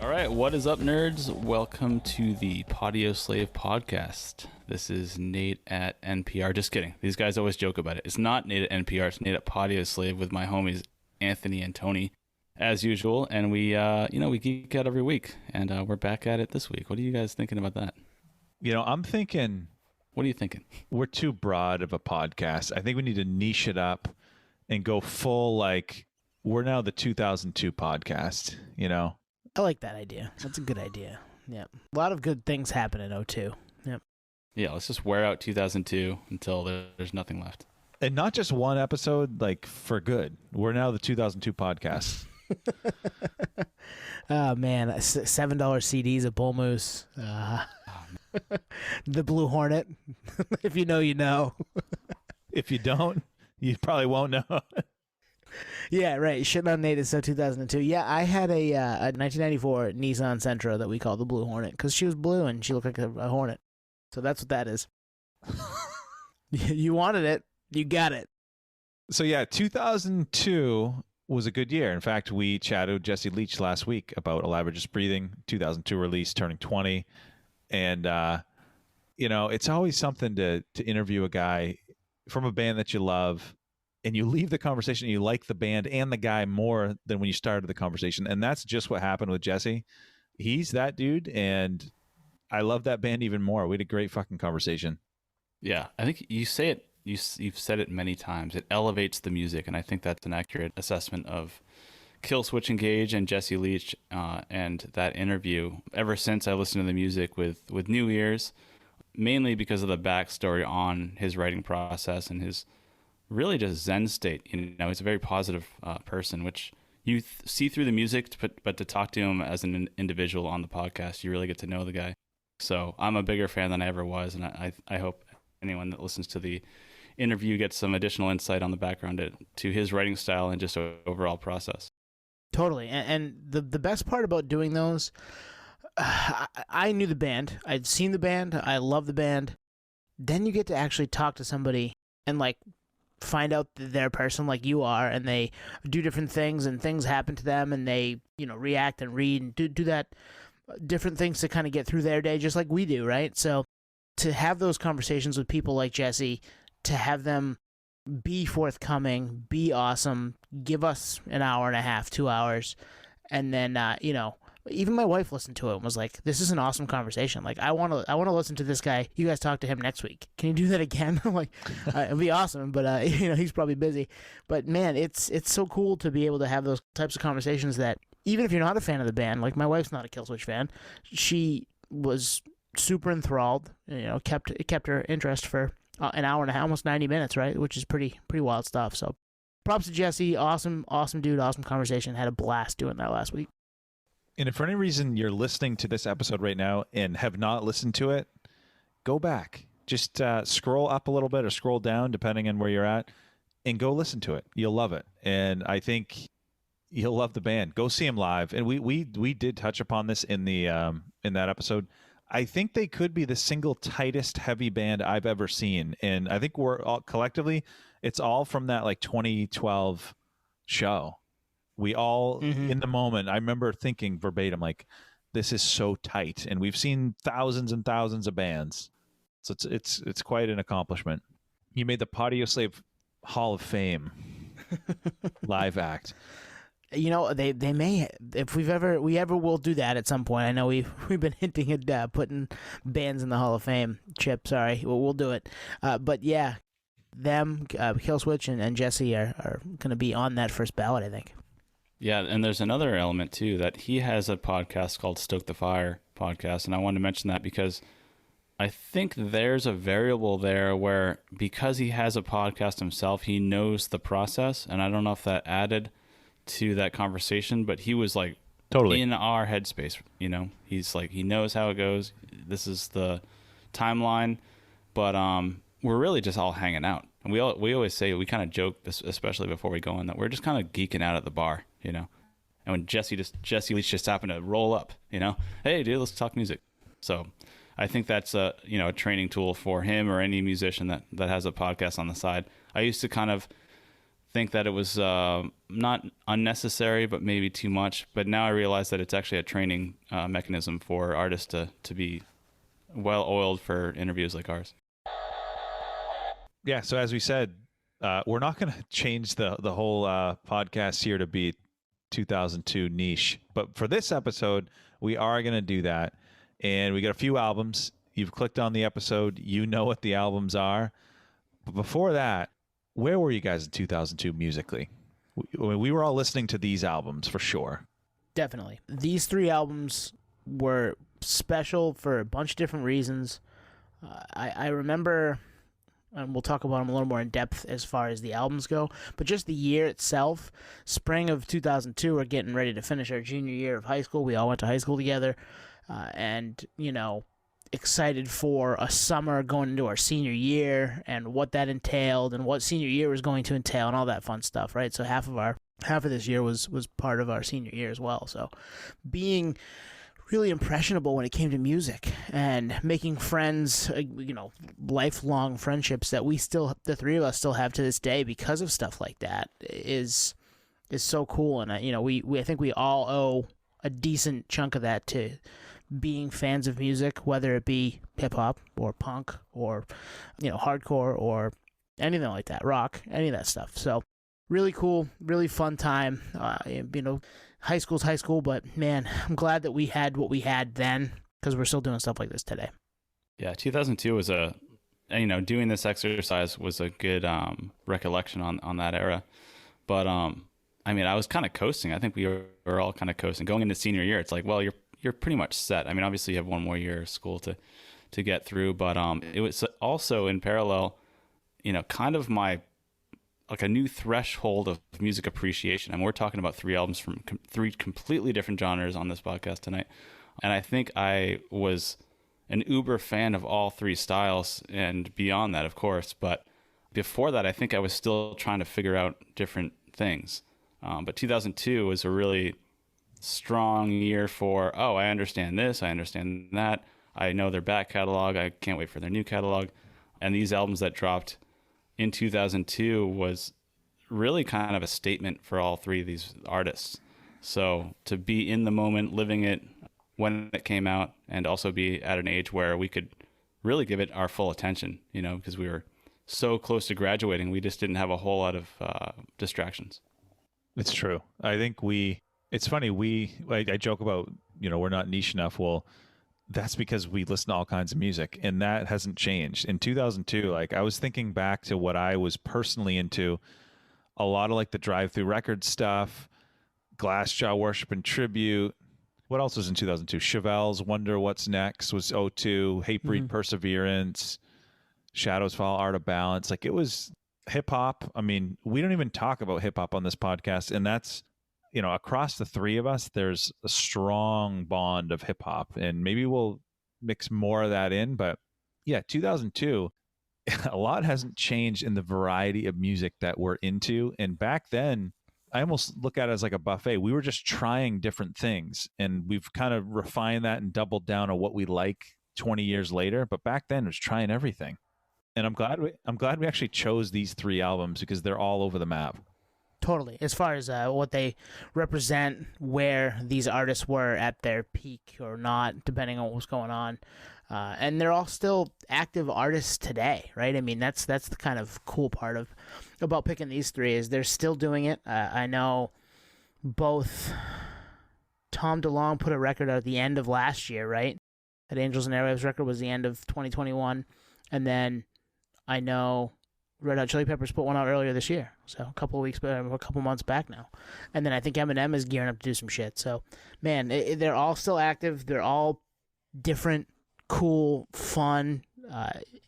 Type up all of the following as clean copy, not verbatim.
All right, what is up, nerds? Welcome to the Podioslave podcast. This is Nate at NPR. Just kidding. These guys always joke about it. It's not Nate at NPR. It's Nate at Podioslave with my homies Anthony and Tony, as usual. And we geek out every week, and we're back at it this week. What are you guys thinking about that? I'm thinking. What are you thinking? We're too broad of a podcast. I think we need to niche it up and go full, like, we're now the 2002 podcast, I like that idea. That's a good idea. Yeah. A lot of good things happen in 02. Yep. Yeah, let's just wear out 2002 until there's nothing left. And not just one episode, like, for good. We're now the 2002 podcast. Oh, man. $7 CDs of Bull Moose. The Blue Hornet. If you know, you know. If you don't, you probably won't know. Yeah, right. Shitting on Nate is so 2002. Yeah, I had a 1994 Nissan Sentra that we called the Blue Hornet because she was blue and she looked like a hornet. So that's what that is. You wanted it. You got it. So, yeah, 2002 was a good year. In fact, we chatted with Jesse Leach last week about Elaborate Just Breathing, 2002 release, turning 20. And, it's always something to interview a guy from a band that you love. And you leave the conversation, you like the band and the guy more than when you started the conversation. And that's just what happened with Jesse. He's that dude, and I love that band even more. We had a great fucking conversation. Yeah, I think you say it, you've said it many times. It elevates the music, and I think that's an accurate assessment of Killswitch Engage and Jesse Leach and that interview. Ever since I listened to the music with new ears, mainly because of the backstory on his writing process and his really just Zen state. He's a very positive person, which you see through the music, but to talk to him as an individual on the podcast, you really get to know the guy. So I'm a bigger fan than I ever was, and I hope anyone that listens to the interview gets some additional insight on the background to his writing style and just overall process. Totally. And the best part about doing those, I knew the band. I'd seen the band. I love the band. Then you get to actually talk to somebody and, like, find out their person like you are, and they do different things and things happen to them, and they react and read and do that different things to kind of get through their day, just like we do, right? So to have those conversations with people like Jesse, to have them be forthcoming, be awesome, give us an hour and a half, 2 hours, and then even my wife listened to it and was like, "This is an awesome conversation. Like, I want to listen to this guy. You guys talk to him next week. Can you do that again?" I'm like, "It'd be awesome," but he's probably busy. But man, it's so cool to be able to have those types of conversations that even if you're not a fan of the band, like my wife's not a Killswitch fan, she was super enthralled. Kept her interest for an hour and a half, almost 90 minutes, right? Which is pretty wild stuff. So, props to Jesse. Awesome dude. Awesome conversation. Had a blast doing that last week. And if for any reason you're listening to this episode right now and have not listened to it, go back. Just scroll up a little bit or scroll down, depending on where you're at, and go listen to it. You'll love it. And I think you'll love the band. Go see them live. And we did touch upon this in the in that episode. I think they could be the single tightest heavy band I've ever seen. And I think we're all collectively, it's all from that like 2012 show. We all, in the moment, I remember thinking verbatim, like, this is so tight. And we've seen thousands and thousands of bands. So it's quite an accomplishment. You made the Podioslave Hall of Fame live act. They may, if we ever will do that at some point. I know we've been hinting at putting bands in the Hall of Fame. Chip, sorry, we'll do it. But yeah, them, Killswitch and Jesse are going to be on that first ballot, I think. Yeah, and there's another element, too, that he has a podcast called Stoke the Fire podcast, and I wanted to mention that because I think there's a variable there where because he has a podcast himself, he knows the process, and I don't know if that added to that conversation, but he was, like, totally in our headspace, He's like, he knows how it goes. This is the timeline, but we're really just all hanging out. And we always say, we kind of joke, especially before we go in, that we're just kind of geeking out at the bar, And when Jesse Leach just happened to roll up, hey dude, let's talk music. So I think that's a training tool for him or any musician that has a podcast on the side. I used to kind of think that it was not unnecessary, but maybe too much. But now I realize that it's actually a training mechanism for artists to be well oiled for interviews like ours. Yeah. So as we said, we're not going to change the whole podcast here to be 2002 niche, but for this episode, we are going to do that. And we got a few albums. You've clicked on the episode. You know what the albums are. But before that, where were you guys in 2002 musically? We were all listening to these albums for sure. Definitely. These three albums were special for a bunch of different reasons. I remember, and we'll talk about them a little more in depth as far as the albums go, but just the year itself, spring of 2002, we're getting ready to finish our junior year of high school. We all went to high school together, and, you know, excited for a summer going into our senior year and what that entailed and what senior year was going to entail and all that fun stuff, right? So half of this year was part of our senior year as well. So being really impressionable when it came to music and making friends, you know, lifelong friendships that the three of us still have to this day because of stuff like that is so cool. And you know, I think we all owe a decent chunk of that to being fans of music, whether it be hip hop or punk or, you know, hardcore or anything like that, rock, any of that stuff. So really cool, really fun time. You know, high school's high school, but man, I'm glad that we had what we had then because we're still doing stuff like this today. Yeah, 2002 was doing this exercise was a good recollection on that era. But I mean, I was kind of coasting. I think we were all kind of coasting. Going into senior year, it's like, well, you're pretty much set. I mean, obviously you have one more year of school to get through, but it was also in parallel, you know, kind of my like a new threshold of music appreciation. I mean, we're talking about three albums from three completely different genres on this podcast tonight, and I think I was an uber fan of all three styles and beyond that, of course. But before that, I think I was still trying to figure out different things. But 2002 was a really strong year for, oh, I understand this, I understand that, I know their back catalog, I can't wait for their new catalog. And these albums that dropped in 2002 was really kind of a statement for all three of these artists. So to be in the moment, living it when it came out, and also be at an age where we could really give it our full attention, you know, because we were so close to graduating, we just didn't have a whole lot of distractions. It's true. I think it's funny, I joke about, you know, we're not niche enough. Well, that's because we listen to all kinds of music, and that hasn't changed. In 2002, like, I was thinking back to what I was personally into, a lot of like the drive-through record stuff, Glassjaw, Worship and Tribute. What else was in 2002? Chevelle's Wonder What's Next was '02, Hatebreed, Perseverance, Shadows Fall, Art of Balance. Like, it was hip hop. I mean, we don't even talk about hip hop on this podcast, and that's, you know, across the three of us, there's a strong bond of hip hop, and maybe we'll mix more of that in. But yeah, 2002, a lot hasn't changed in the variety of music that we're into. And back then, I almost look at it as like a buffet. We were just trying different things, and we've kind of refined that and doubled down on what we like 20 years later. But back then, it was trying everything. And I'm glad we actually chose these three albums because they're all over the map. Totally. As far as what they represent, where these artists were at their peak or not, depending on what was going on. And they're all still active artists today, right? I mean, that's the kind of cool part about picking these three is they're still doing it. I know both Tom DeLonge put a record out at the end of last year, right? That Angels and Airwaves record was the end of 2021. And then I know Red Hot Chili Peppers put one out earlier this year, so a couple months back now. And then I think Eminem is gearing up to do some shit. So, man, they're all still active. They're all different, cool, fun,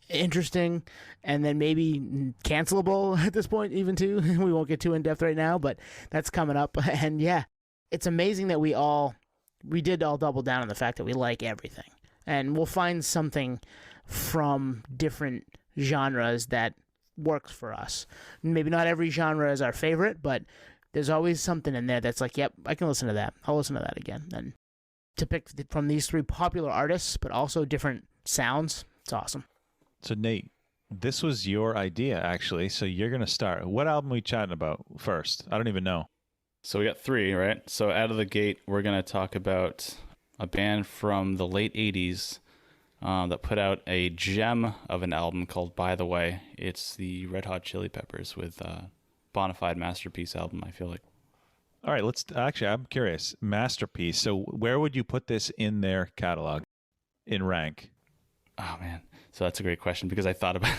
interesting, and then maybe cancelable at this point even too. We won't get too in-depth right now, but that's coming up. And yeah, it's amazing that we did all double down on the fact that we like everything. And we'll find something from different genres that works for us. Maybe not every genre is our favorite, but there's always something in there that's like, yep, I can listen to that. I'll listen to that again. And to pick from these three popular artists, but also different sounds, it's awesome. So Nate, this was your idea, actually. So you're going to start. What album are we chatting about first? I don't even know. So we got three, right? So out of the gate, we're going to talk about a band from the late 80s that put out a gem of an album called By the Way. It's the Red Hot Chili Peppers with Bonafide Masterpiece album, I feel like. All right, I'm curious. Masterpiece. So where would you put this in their catalog in rank? Oh, man. So that's a great question because I thought about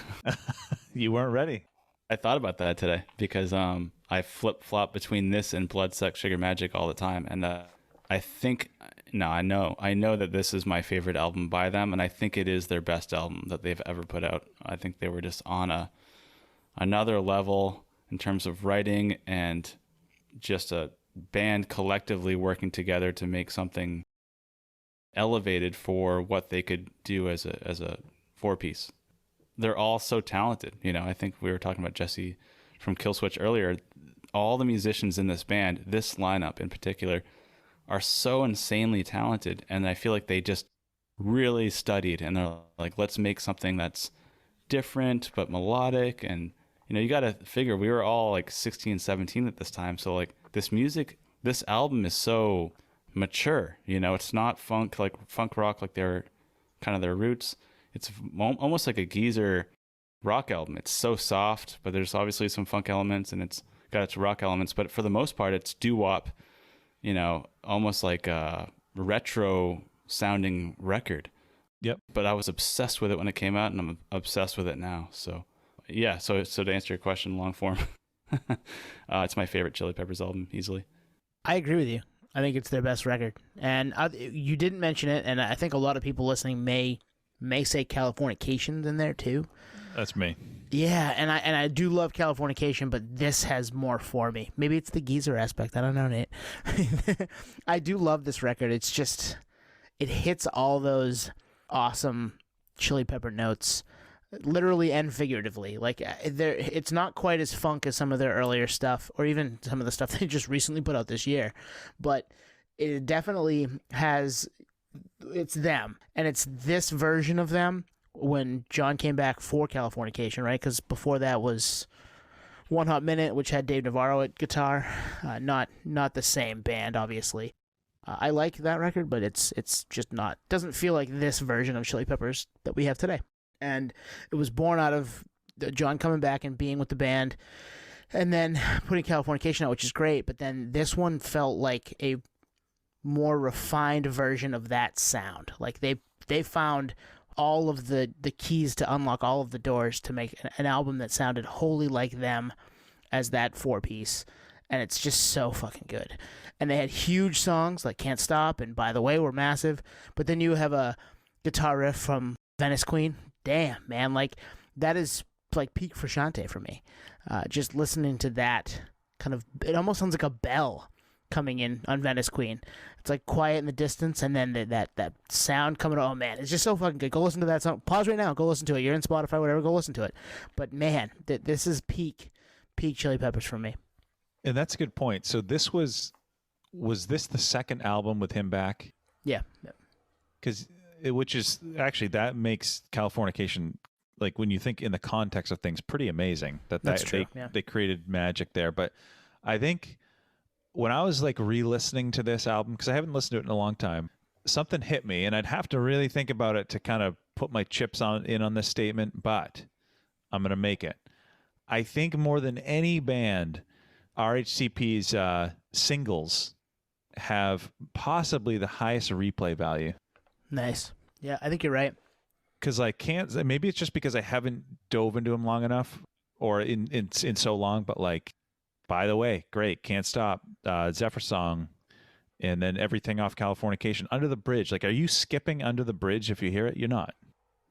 You weren't ready. I thought about that today because I flip-flop between this and Blood, Sex, Sugar Magic all the time. And I know that this is my favorite album by them, and I think it is their best album that they've ever put out. I think they were just on another level in terms of writing and just a band collectively working together to make something elevated for what they could do as a four-piece. They're all so talented. I think we were talking about Jesse from Killswitch earlier. All the musicians in this band, this lineup in particular, are so insanely talented, and I feel like they just really studied, and they're like, let's make something that's different but melodic. And you got to figure we were all like 16, 17 at this time, so like this album is so mature. It's not funk rock like they're kind of their roots. It's almost like a geezer rock album. It's so soft, but there's obviously some funk elements, and it's got its rock elements, but for the most part it's doo-wop, almost like a retro sounding record. Yep. But I was obsessed with it when it came out, and I'm obsessed with it now. So yeah, so to answer your question, long form, it's my favorite Chili Peppers album easily. I agree with you. I think it's their best record. And you didn't mention it, and I think a lot of people listening may say Californication's in there too. That's me. Yeah, and I do love Californication, but this has more for me. Maybe it's the geezer aspect. I don't know, Nate. I do love this record. It's just, it hits all those awesome Chili Pepper notes, literally and figuratively. Like, it's not quite as funk as some of their earlier stuff, or even some of the stuff they just recently put out this year, but it definitely has, it's them, and it's this version of them when John came back for Californication, right? Because before that was One Hot Minute, which had Dave Navarro at guitar. Not the same band, obviously. I like that record, but it's just not, doesn't feel like this version of Chili Peppers that we have today. And it was born out of John coming back and being with the band, and then putting Californication out, which is great. But then this one felt like a more refined version of that sound. Like they found all of the keys to unlock all of the doors to make an album that sounded wholly like them as that four-piece, and it's just so fucking good. And they had huge songs like Can't Stop and By the Way were massive, but then you have a guitar riff from Venice Queen. Damn, man, like that is like peak Frusciante for me. Just listening to that kind of, it almost sounds like a bell coming in on Venice Queen. It's like quiet in the distance, and then that sound coming. Oh man, it's just so fucking good. Go listen to that song. Pause right now. Go listen to it. You're in Spotify, whatever. Go listen to it. But man, this is peak Chili Peppers for me. And that's a good point. So this was this the second album with him back? Yeah. Because which is actually, that makes Californication, like when you think in the context of things, pretty amazing. That's true. They created magic there. But I think when I was like re-listening to this album, because I haven't listened to it in a long time, something hit me, and I'd have to really think about it to kind of put my chips in on this statement, but I'm going to make it. I think more than any band, RHCP's singles have possibly the highest replay value. Nice. Yeah, I think you're right. Because I can't, maybe it's just because I haven't dove into them long enough, or in so long, but like, By the Way, great. Can't Stop, Zephyr Song, and then everything off Californication. Under the Bridge. Like, are you skipping Under the Bridge if you hear it? You're not.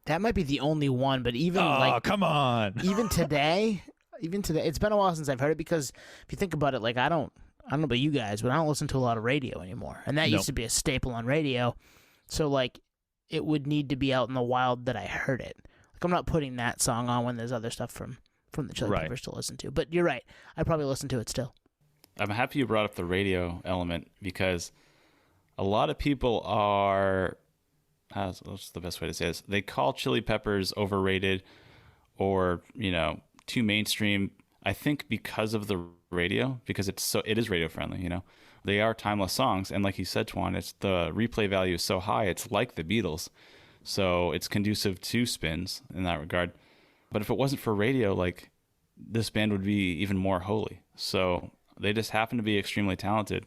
That might be the only one, but even come on. even today, it's been a while since I've heard it, because if you think about it, like I don't know about you guys, but I don't listen to a lot of radio anymore. And that used to be a staple on radio. So like it would need to be out in the wild that I heard it. Like I'm not putting that song on when there's other stuff from the Chili Peppers to listen to. But you're right. I probably listen to it still. I'm happy you brought up the radio element, because a lot of people are, what's the best way to say this? They call Chili Peppers overrated, or, too mainstream. I think because of the radio, because it is radio friendly, they are timeless songs. And like you said, Twan, it's the replay value is so high. It's like the Beatles. So it's conducive to spins in that regard. But if it wasn't for radio, like, this band would be even more holy. So they just happen to be extremely talented.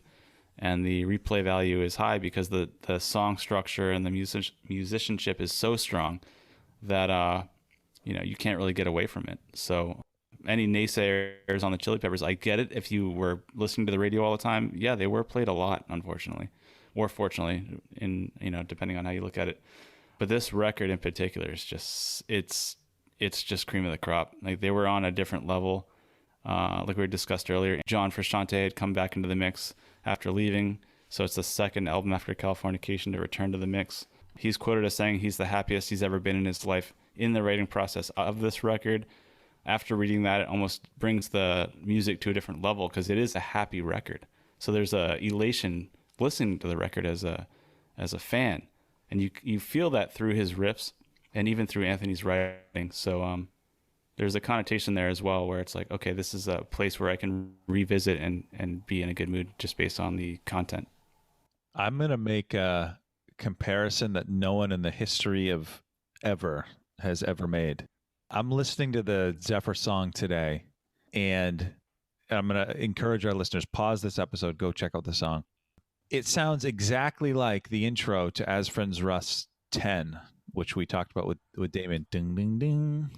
And the replay value is high because the song structure and the musicianship is so strong that, you can't really get away from it. So any naysayers on the Chili Peppers, I get it. If you were listening to the radio all the time, yeah, they were played a lot, unfortunately, or fortunately, depending on how you look at it. But this record in particular is just, it's just cream of the crop. Like, they were on a different level. Like we discussed earlier, John Frusciante had come back into the mix after leaving. So it's the second album after Californication to return to the mix. He's quoted as saying he's the happiest he's ever been in his life in the writing process of this record. After reading that, it almost brings the music to a different level because it is a happy record. So there's a elation listening to the record as a fan. And you feel that through his riffs and even through Anthony's writing. So there's a connotation there as well where it's like, okay, this is a place where I can revisit and be in a good mood just based on the content. I'm going to make a comparison that no one in the history of ever has ever made. I'm listening to the Zephyr song today, and I'm going to encourage our listeners, pause this episode, go check out the song. It sounds exactly like the intro to As Friends Rust 10, which we talked about with Damon. Ding, ding, ding,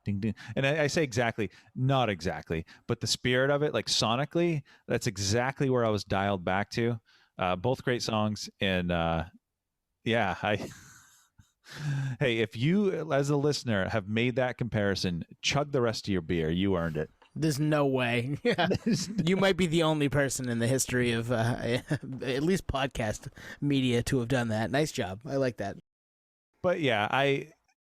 ding, ding. And I say exactly, not exactly, but the spirit of it, like sonically, that's exactly where I was dialed back to. Both great songs. And hey, if you, as a listener, have made that comparison, chug the rest of your beer. You earned it. There's no way. Yeah. You might be the only person in the history of at least podcast media to have done that. Nice job. I like that. But yeah,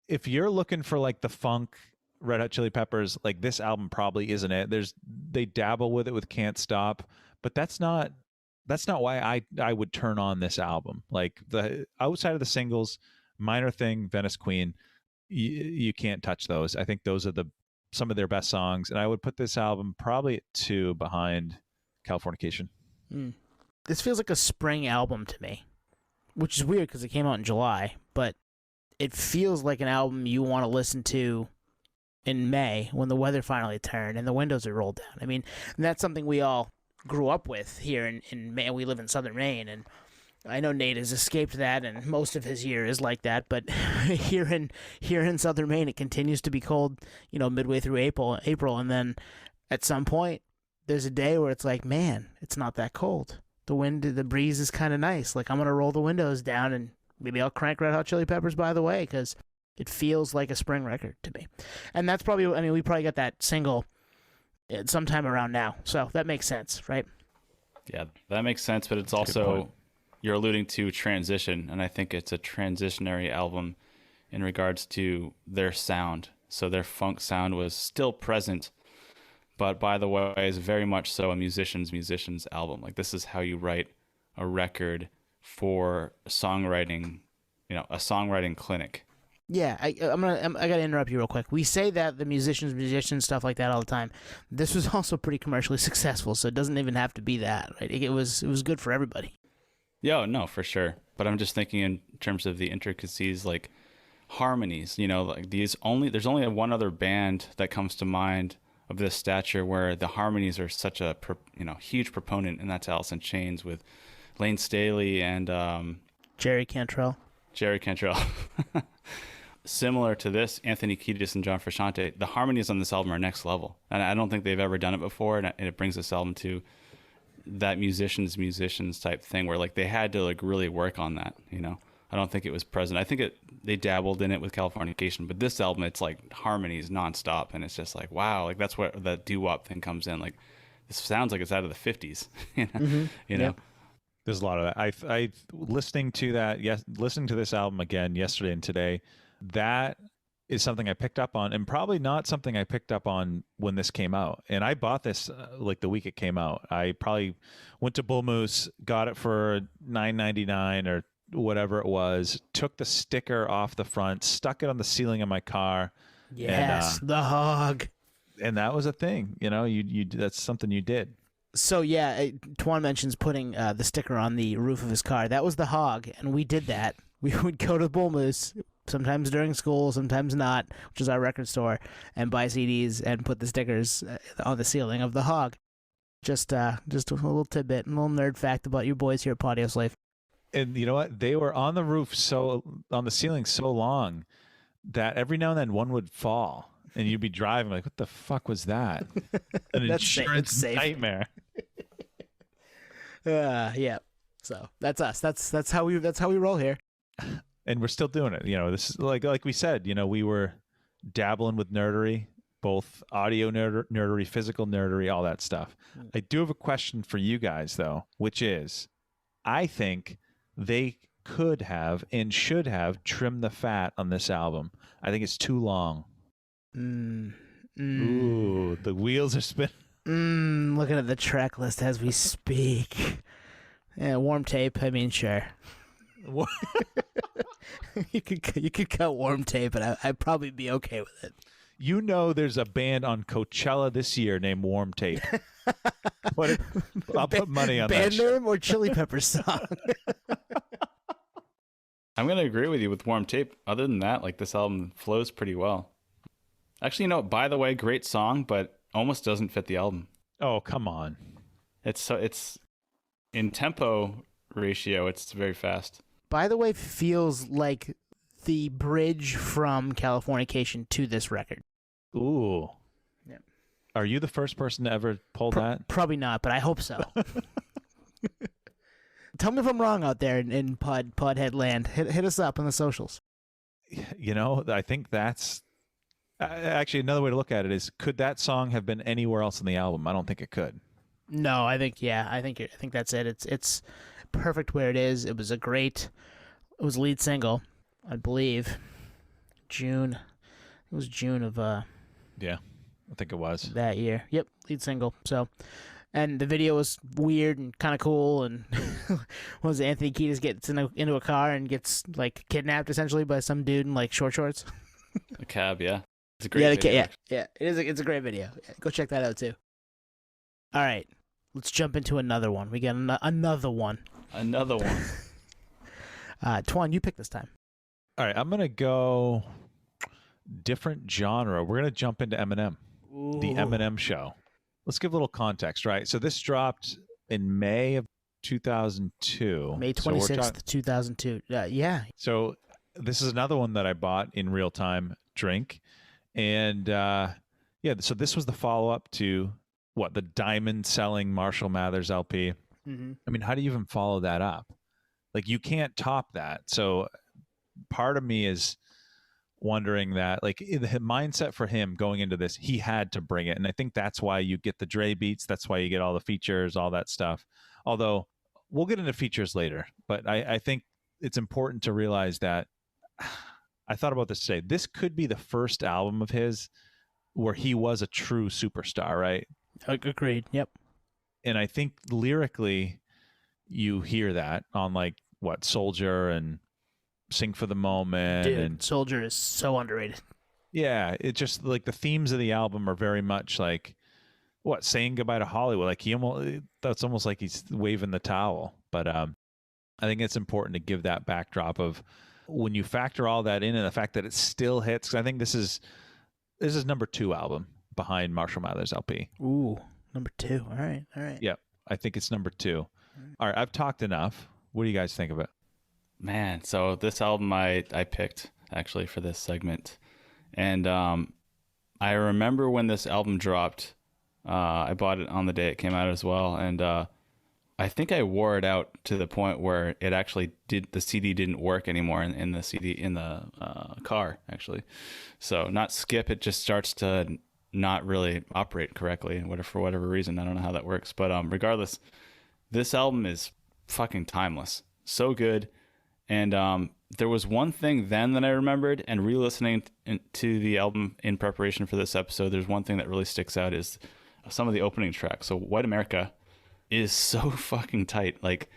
if you're looking for like the funk Red Hot Chili Peppers, like this album probably isn't it. They dabble with it with Can't Stop, but that's not why I would turn on this album. Like, the outside of the singles, Minor Thing, Venice Queen, you can't touch those. I think those are some of their best songs, and I would put this album probably at 2 behind Californication. This feels like a spring album to me, which is weird because it came out in July, but it feels like an album you want to listen to in May when the weather finally turned and the windows are rolled down. I mean, that's something we all grew up with here in Maine. We live in southern Maine, and I know Nate has escaped that, and most of his year is like that. But here in southern Maine, it continues to be cold. Midway through April, and then at some point, there's a day where it's like, man, it's not that cold. The breeze is kind of nice. Like, I'm gonna roll the windows down, and maybe I'll crank Red Hot Chili Peppers by the way, because it feels like a spring record to me. And that's probably, I mean, we probably got that single sometime around now, so that makes sense, right? Yeah, that makes sense, but it's also, you're alluding to transition, and I think it's a transitionary album in regards to their sound. So their funk sound was still present, but by the way, is very much so a musician's album. Like, this is how you write a record for songwriting, a songwriting clinic. Yeah, I gotta interrupt you real quick. We say that the musicians, stuff like that all the time. This was also pretty commercially successful, so it doesn't even have to be that, right? It was good for everybody. Yeah, no, for sure. But I'm just thinking in terms of the intricacies, like harmonies. Like there's only one other band that comes to mind of this stature where the harmonies are such a huge proponent, and that's Alice in Chains with Lane Staley and Jerry Cantrell. Similar to this, Anthony Kiedis and John Frusciante, the harmonies on this album are next level. And I don't think they've ever done it before, and it brings this album to that musicians type thing where like they had to like really work on that, I don't think it was present. I think they dabbled in it with Californication, but this album, it's like harmonies nonstop, and it's just like, wow, like that's where the doo-wop thing comes in. Like, this sounds like it's out of the 50s, Yep. There's a lot of that. I listening to this album again yesterday and today. That is something I picked up on, and probably not something I picked up on when this came out. And I bought this like the week it came out. I probably went to Bull Moose, got it for $9.99 or whatever it was, took the sticker off the front, stuck it on the ceiling of my car, Yes, the hog. And that was a thing, you that's something you did. So yeah, Twan mentions putting the sticker on the roof of his car. That was the hog, and we did that. We would go to the Bull Moose, sometimes during school, sometimes not, which is our record store, and buy CDs and put the stickers on the ceiling of the hog. Just a little tidbit, a little nerd fact about you boys here at Podioslave. And you know what? They were on the roof, on the ceiling so long that every now and then one would fall. And you'd be driving like, what the fuck was that? An insurance nightmare. Yeah. So that's us. That's how we roll here. And we're still doing it. This is like we said. We were dabbling with nerdery, both audio nerdery, physical nerdery, all that stuff. I do have a question for you guys though, which is, I think they could have and should have trimmed the fat on this album. I think it's too long. Ooh, the wheels are spinning. Looking at the track list as we speak. Yeah, warm tape. I mean, sure. you could cut warm tape, but I'd probably be okay with it. There's a band on Coachella this year named Warm Tape. I'll put money on that. Band name or Chili Peppers song? I'm going to agree with you with Warm Tape. Other than that, like, this album flows pretty well. Actually, by the way, great song, but almost doesn't fit the album. Oh, come on. It's in tempo ratio, it's very fast. By the way, feels like the bridge from Californication to this record. Ooh. Yeah. Are you the first person to ever pull that? Probably not, but I hope so. Tell me if I'm wrong out there in Podhead land. Hit us up on the socials. I think that's actually another way to look at it is, could that song have been anywhere else in the album? I don't think it could. No, I think that's it. It's perfect where it is. It was lead single, I believe. June. It was June of yeah, I think it was that year. Yep, lead single. So, and the video was weird and kind of cool. And was Anthony Kiedis gets into a car and gets like kidnapped essentially by some dude in like short shorts. A cab, yeah. It's a great video. Yeah. It is. It's a great video. Yeah, go check that out too. All right, let's jump into another one. We got another one. Another one. Twan, you pick this time. All right, I'm gonna go different genre. We're gonna jump into Eminem. Ooh. The Eminem show. Let's give a little context, right? So this dropped in May of 2002. May 26th, 2002. Yeah. So this is another one that I bought in real time drink. And so this was the follow-up to the diamond selling Marshall Mathers LP. Mm-hmm. I mean, how do you even follow that up? Like, you can't top that. So part of me is wondering that, like, the mindset for him going into this, he had to bring it. And I think that's why you get the Dre beats. That's why you get all the features, all that stuff. Although we'll get into features later. But I think it's important to realize that I thought about this today. This could be the first album of his where he was a true superstar, right? Agreed. Yep. And I think lyrically, you hear that on Soldier and Sing for the Moment. Dude, and Soldier is so underrated. Yeah, it's just like the themes of the album are very much like saying goodbye to Hollywood. Like that's almost like he's waving the towel. But I think it's important to give that backdrop of when you factor all that in and the fact that it still hits. 'Cause I think this is number 2 album behind Marshall Mathers LP. Ooh, number 2. All right. Yep, I think it's number 2. All right, I've talked enough. What do you guys think of it? Man, so this album I picked actually for this segment. And I remember when this album dropped, I bought it on the day it came out as well. And I think I wore it out to the point where it actually the CD didn't work anymore in the CD in the car, actually. So not skip, it just starts to not really operate correctly for whatever reason. I don't know how that works. But regardless, this album is fucking timeless. So good. And there was one thing then that I remembered, and re-listening to the album in preparation for this episode, there's one thing that really sticks out is some of the opening tracks. So White America is so fucking tight. Like,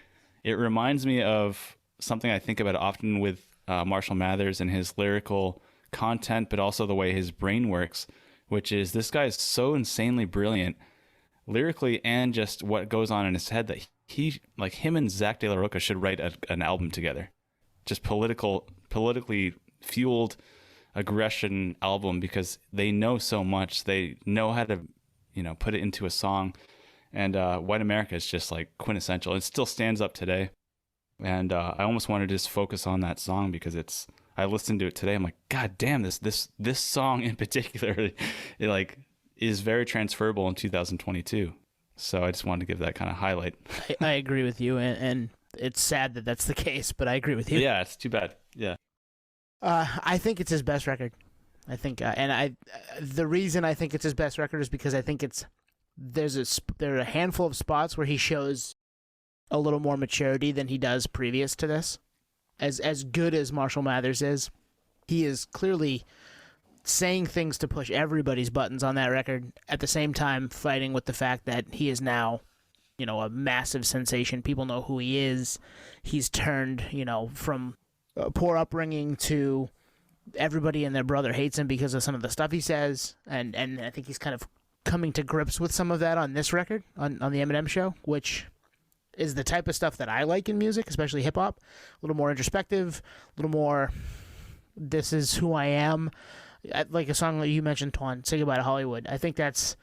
it reminds me of something I think about often with Marshall Mathers and his lyrical content, but also the way his brain works, which is this guy is so insanely brilliant lyrically and just what goes on in his head that he, like him and Zach De La Rocha should write an album together. Just politically fueled aggression album, because they know so much. They know how to, put it into a song. And White America is just like quintessential. It still stands up today. And I almost want to just focus on that song because I listened to it today. I'm like, God damn, this song in particular, it like is very transferable in 2022. So I just wanted to give that kind of highlight. I agree with you, and it's sad that that's the case, but I agree with you. Yeah, it's too bad. Yeah. I think it's his best record. I think, the reason I think it's his best record is because I think there are a handful of spots where he shows a little more maturity than he does previous to this. As good as Marshall Mathers is, he is clearly saying things to push everybody's buttons on that record, at the same time fighting with the fact that he is now, a massive sensation. People know who he is. He's turned, from a poor upbringing to everybody and their brother hates him because of some of the stuff he says, and I think he's kind of coming to grips with some of that on this record, on the Eminem show, which is the type of stuff that I like in music, especially hip-hop. A little more introspective, a little more, this is who I am. Like a song that you mentioned, Twan, Say Goodbye to Hollywood. I think that's,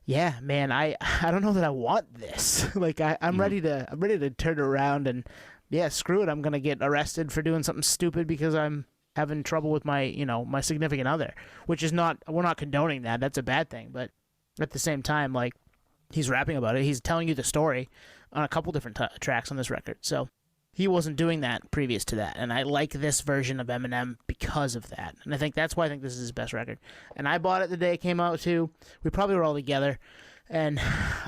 yeah, man, I don't know that I want this. Like, I'm ready to turn around and, yeah, screw it, I'm going to get arrested for doing something stupid because I'm having trouble with my, my significant other, which is not, we're not condoning that. That's a bad thing. But at the same time, like, he's rapping about it. He's telling you the story on a couple different tracks on this record. So he wasn't doing that previous to that. And I like this version of Eminem because of that. And I think that's why I think this is his best record. And I bought it the day it came out, too. We probably were all together. And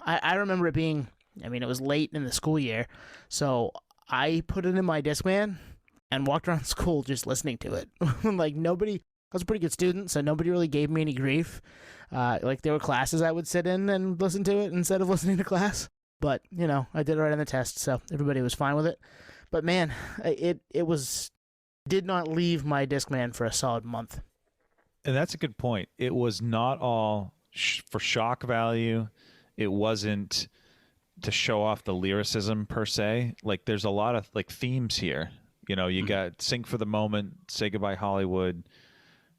I remember it being, it was late in the school year. So I put it in my Discman and walked around school just listening to it. Like, nobody, I was a pretty good student, so nobody really gave me any grief. Like, there were classes I would sit in and listen to it instead of listening to class. But, I did it right on the test, so everybody was fine with it. But, man, it did not leave my Discman for a solid month. And that's a good point. It was not all for shock value. It wasn't to show off the lyricism, per se. Like, there's a lot of, like, themes here. You got Sing for the Moment, Say Goodbye Hollywood,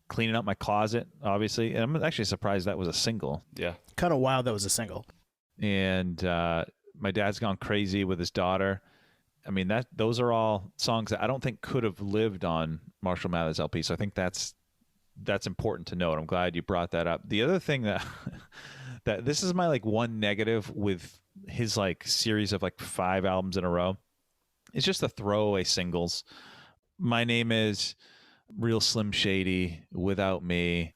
Cleaning Up My Closet, obviously. And I'm actually surprised that was a single. Yeah. Kind of wild that was a single. And My Dad's Gone Crazy with his daughter. Those are all songs that I don't think could have lived on Marshall Mathers LP. So I think that's important to note. I'm glad you brought that up. The other thing that this is my like one negative with his like series of like 5 albums in a row. It's just the throwaway singles. My Name Is, Real Slim Shady, Without Me.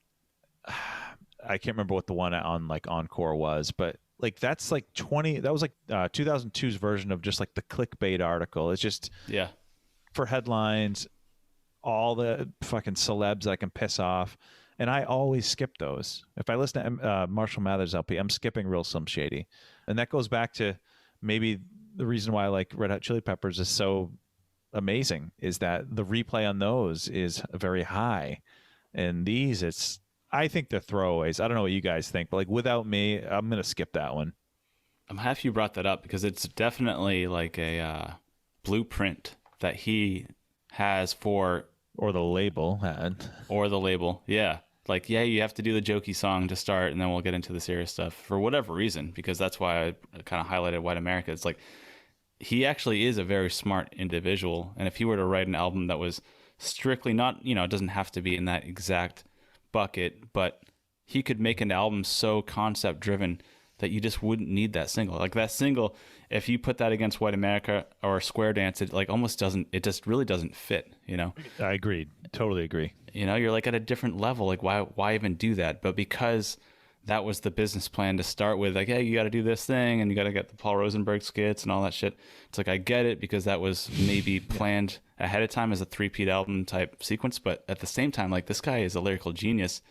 I can't remember what the one on like Encore was, but like that's like that was like 2002's version of just like the clickbait article. It's just for headlines, all the fucking celebs I can piss off, and I always skip those. If I listen to Marshall Mathers LP, I'm skipping Real Slim Shady, and that goes back to maybe the reason why like Red Hot Chili Peppers is so amazing is that the replay on those is very high, and these I think they're throwaways. I don't know what you guys think, but like Without Me, I'm going to skip that one. I'm happy you brought that up because it's definitely like a blueprint that he has for... Or the label had. Or the label, yeah. Like, yeah, you have to do the jokey song to start, and then we'll get into the serious stuff for whatever reason, because that's why I kind of highlighted White America. It's like, he actually is a very smart individual, and if he were to write an album that was strictly not, it doesn't have to be in that exact bucket, but he could make an album so concept driven that you just wouldn't need that single. Like that single, if you put that against White America or Square Dance, it like almost doesn't, it just really doesn't fit, I agree. Totally agree. You're like at a different level. Like why even do that? But because that was the business plan to start with, like, hey, you got to do this thing and you got to get the Paul Rosenberg skits and all that shit. It's like, I get it because that was maybe planned ahead of time as a 3-peat album type sequence. But at the same time, like, this guy is a lyrical genius.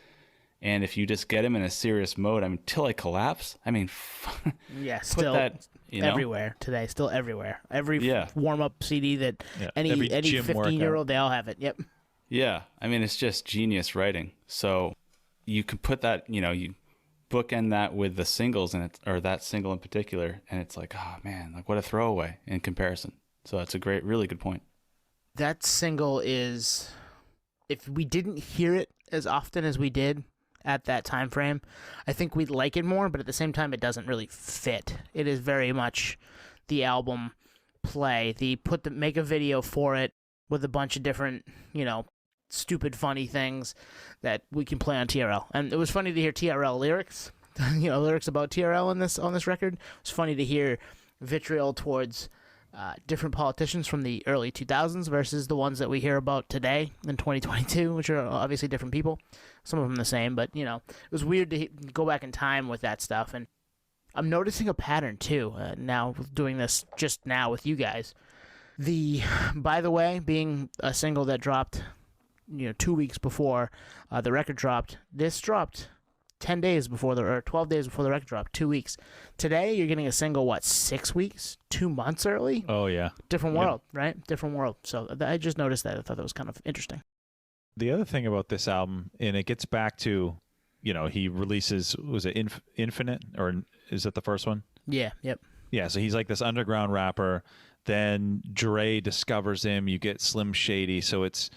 And if you just get him in a serious mode, Till I Collapse, yeah, still that, everywhere today, still everywhere. Every warm-up CD that any Every gym 15-year-old, they all have it. Yep. Yeah, I mean, it's just genius writing. So you can put that, you bookend that with the singles and or that single in particular, and it's like, oh man, like what a throwaway in comparison. So that's a really good point. That single is, if we didn't hear it as often as we did at that time frame, I think we'd like it more, but at the same time, it doesn't really fit. It is very much the album play, make a video for it with a bunch of different, stupid, funny things that we can play on TRL. And it was funny to hear TRL lyrics, lyrics about TRL on this record. It was funny to hear vitriol towards different politicians from the early 2000s versus the ones that we hear about today in 2022, which are obviously different people. Some of them the same, but, it was weird to go back in time with that stuff. And I'm noticing a pattern, too, now doing this just now with you guys. The By the Way being a single that dropped 2 weeks before the record dropped. This dropped 10 days before or 12 days before the record dropped, 2 weeks. Today, you're getting a single, 6 weeks? 2 months early? Oh, yeah. Different world, right? Different world. So I just noticed that. I thought that was kind of interesting. The other thing about this album, and it gets back to, he releases, was it Infinite, or is that the first one? Yeah, yep. Yeah, so he's like this underground rapper. Then Dre discovers him. You get Slim Shady. So it's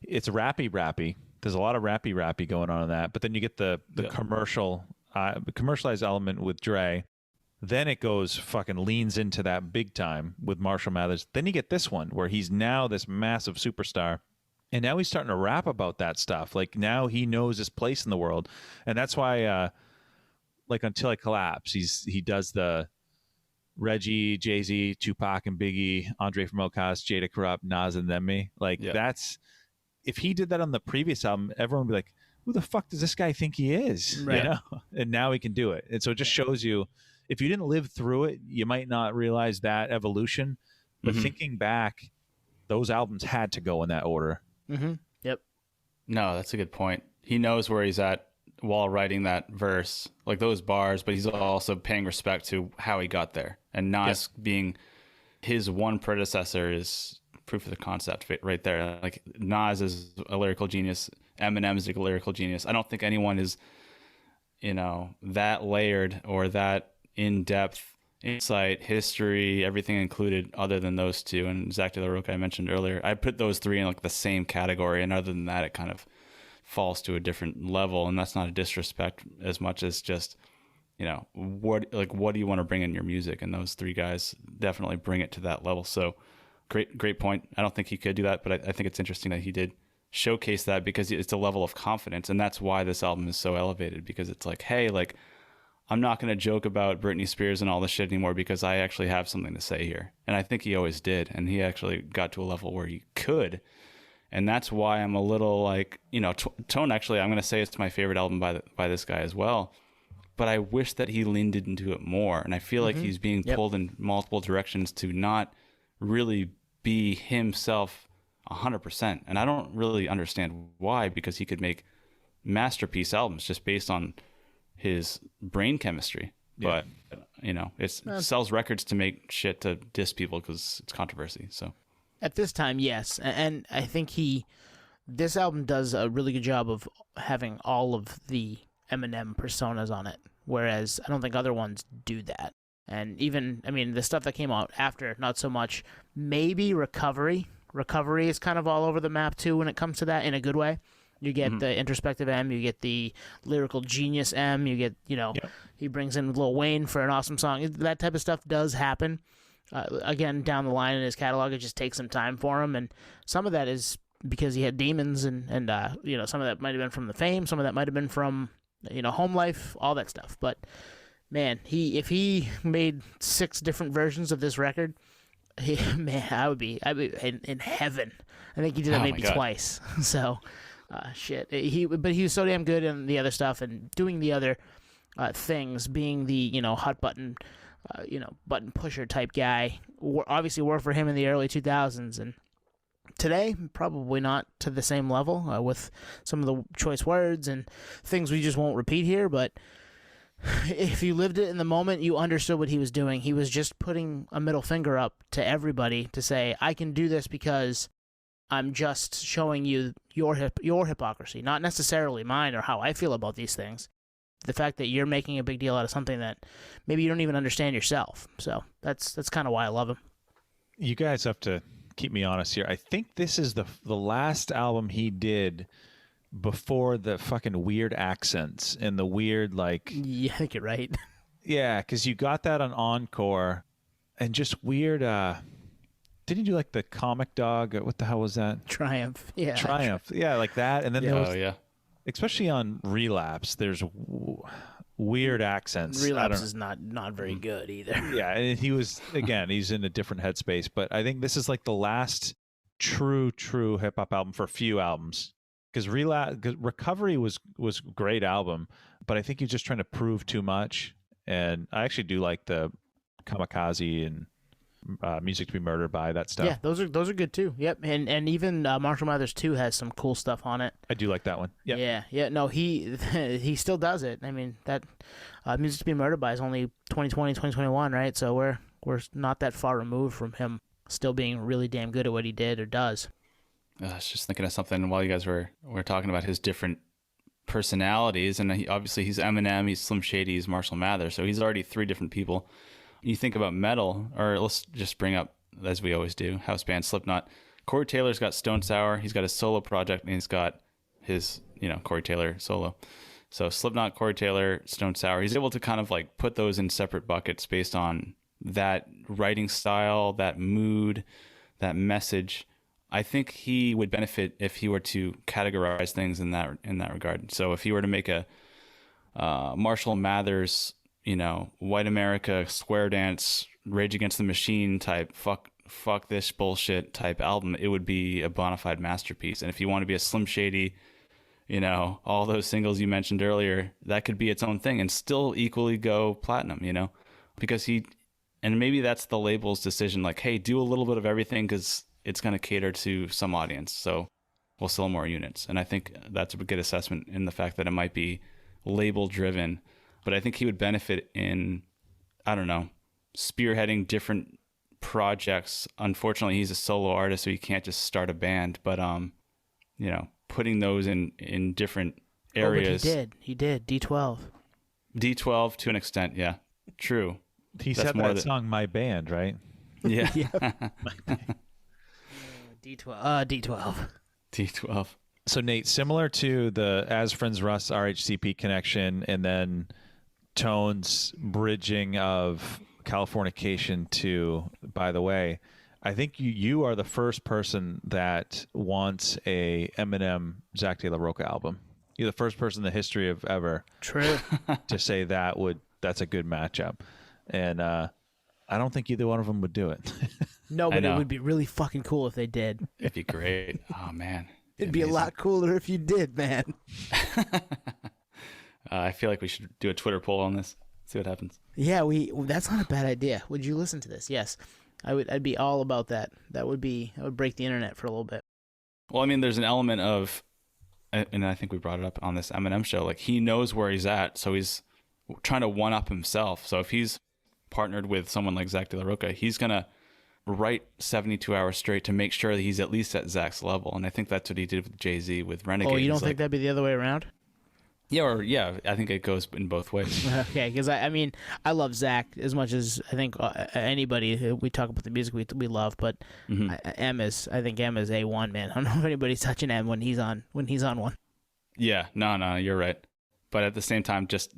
rappy. There's a lot of rappy going on in that. But then you get the commercialized element with Dre. Then it goes fucking leans into that big time with Marshall Mathers. Then you get this one where he's now this massive superstar. And now he's starting to rap about that stuff. Like now he knows his place in the world. And that's why Until I Collapse, he does the Reggie, Jay-Z, Tupac and Biggie, Andre from Outkast, Jada Corrupt, Nas and Then Me. That's, if he did that on the previous album, everyone would be like, who the fuck does this guy think he is? Right. And now he can do it. And so it just shows you, if you didn't live through it, you might not realize that evolution. But thinking back, those albums had to go in that order. Mm-hmm. Yep. No, that's a good point. He knows where he's at while writing that verse, like those bars, but he's also paying respect to how he got there. And Nas being his one predecessor is proof of the concept right there. Like Nas is a lyrical genius. Eminem is a lyrical genius. I don't think anyone is, that layered or that in-depth insight, history, everything included other than those two. And Zach De La Roca I mentioned earlier, I put those three in like the same category. And other than that, it kind of falls to a different level. And that's not a disrespect as much as just, what do you want to bring in your music? And those three guys definitely bring it to that level. So great point. I don't think he could do that, but I think it's interesting that he did showcase that because it's a level of confidence. And that's why this album is so elevated, because it's like, hey, like, I'm not going to joke about Britney Spears and all this shit anymore because I actually have something to say here. And I think he always did. And he actually got to a level where he could. And that's why I'm a little like, Tone, actually, I'm going to say it's my favorite album by this guy as well. But I wish that he leaned into it more. And I feel like he's being pulled in multiple directions to not really be himself 100%. And I don't really understand why, because he could make masterpiece albums just based on his brain chemistry. Yeah. But, it sells records to make shit to diss people because it's controversy. So at this time, yes. And I think this album does a really good job of having all of the Eminem personas on it, whereas I don't think other ones do that. And even, the stuff that came out after, not so much. Maybe Recovery. Recovery is kind of all over the map, too, when it comes to that, in a good way. You get the introspective M, you get the lyrical genius M, you get, he brings in Lil Wayne for an awesome song. That type of stuff does happen. Again, down the line in his catalog, it just takes some time for him. And some of that is because he had demons and some of that might have been from the fame, some of that might have been from, home life, all that stuff. But, man, if he made 6 different versions of this record, I would be in heaven. I think he did that maybe twice. So... shit. But he was so damn good in the other stuff and doing the other things, being the hot button, button pusher type guy. Obviously worked for him in the early 2000s, and today probably not to the same level with some of the choice words and things we just won't repeat here. But if you lived it in the moment, you understood what he was doing. He was just putting a middle finger up to everybody to say, I can do this because I'm just showing you your hypocrisy, not necessarily mine or how I feel about these things. The fact that you're making a big deal out of something that maybe you don't even understand yourself. So that's kind of why I love him. You guys have to keep me honest here. I think this is the last album he did before the fucking weird accents and the weird, like... Yeah, I think you're right. Yeah, because you got that on Encore and just weird... Didn't you do like the comic dog? What the hell was that? Triumph. Yeah. Triumph. Yeah, like that. And then there was... Oh, yeah. Especially on Relapse, there's weird accents. Relapse is not very good either. Yeah, and he was, again, he's in a different headspace. But I think this is like the last true hip-hop album for a few albums. Because Recovery was a great album, but I think he's just trying to prove too much. And I actually do like the Kamikaze and Music to Be Murdered By, that stuff. Yeah, those are good too. Yep, and even Marshall Mathers 2 has some cool stuff on it. I do like that one. Yep. Yeah. No, he still does it. I mean, that Music to Be Murdered By is only 2020, 2021, right? So we're not that far removed from him still being really damn good at what he did or does. I was just thinking of something while you guys were talking about his different personalities, and obviously he's Eminem, he's Slim Shady, he's Marshall Mathers, so he's already 3 different people. You think about metal, or let's just bring up, as we always do, house band Slipknot. Corey Taylor's got Stone Sour, he's got his solo project, and he's got his, Corey Taylor solo. So Slipknot, Corey Taylor, Stone Sour, he's able to kind of like put those in separate buckets based on that writing style, that mood, that message. I think he would benefit if he were to categorize things in that regard. So if he were to make a Marshall Mathers, White America, Square Dance, Rage Against the Machine type, fuck this bullshit type album, it would be a bona fide masterpiece. And if you want to be a Slim Shady, all those singles you mentioned earlier, that could be its own thing and still equally go platinum, because and maybe that's the label's decision, like, hey, do a little bit of everything because it's going to cater to some audience, so we'll sell more units. And I think that's a good assessment in the fact that it might be label driven, but I think he would benefit in, I don't know, spearheading different projects. Unfortunately, he's a solo artist, so he can't just start a band, but putting those in different areas. Oh, but he did D12 to an extent. Yeah, true. He said that song My Band, right? Yeah. D12. So Nate, similar to the As Friends Russ RHCP connection, and then Tone's bridging of Californication to By the Way, I think you are the first person that wants a Eminem Zach De La Rocha album. You're the first person in the history of ever True. to say that's a good matchup. And I don't think either one of them would do it. No, but it would be really fucking cool if they did. It'd be great. Oh, man. It'd be a lot cooler if you did, man. I feel like we should do a Twitter poll on this. See what happens. Yeah, that's not a bad idea. Would you listen to this? Yes. I'd be all about that. That would break the internet for a little bit. Well, I mean, there's an element of, and I think we brought it up on this Eminem show, like he knows where he's at, so he's trying to one-up himself. So if he's partnered with someone like Zach De La Rocha, he's going to write 72 hours straight to make sure that he's at least at Zach's level. And I think that's what he did with Jay-Z, with Renegade. Oh, you don't think that'd be the other way around? Yeah, I think it goes in both ways. Okay, because I love Zach as much as I think anybody. We talk about the music we love, but I think M is A1, man. I don't know if anybody's touching M when he's on one. Yeah, no, you're right. But at the same time, just,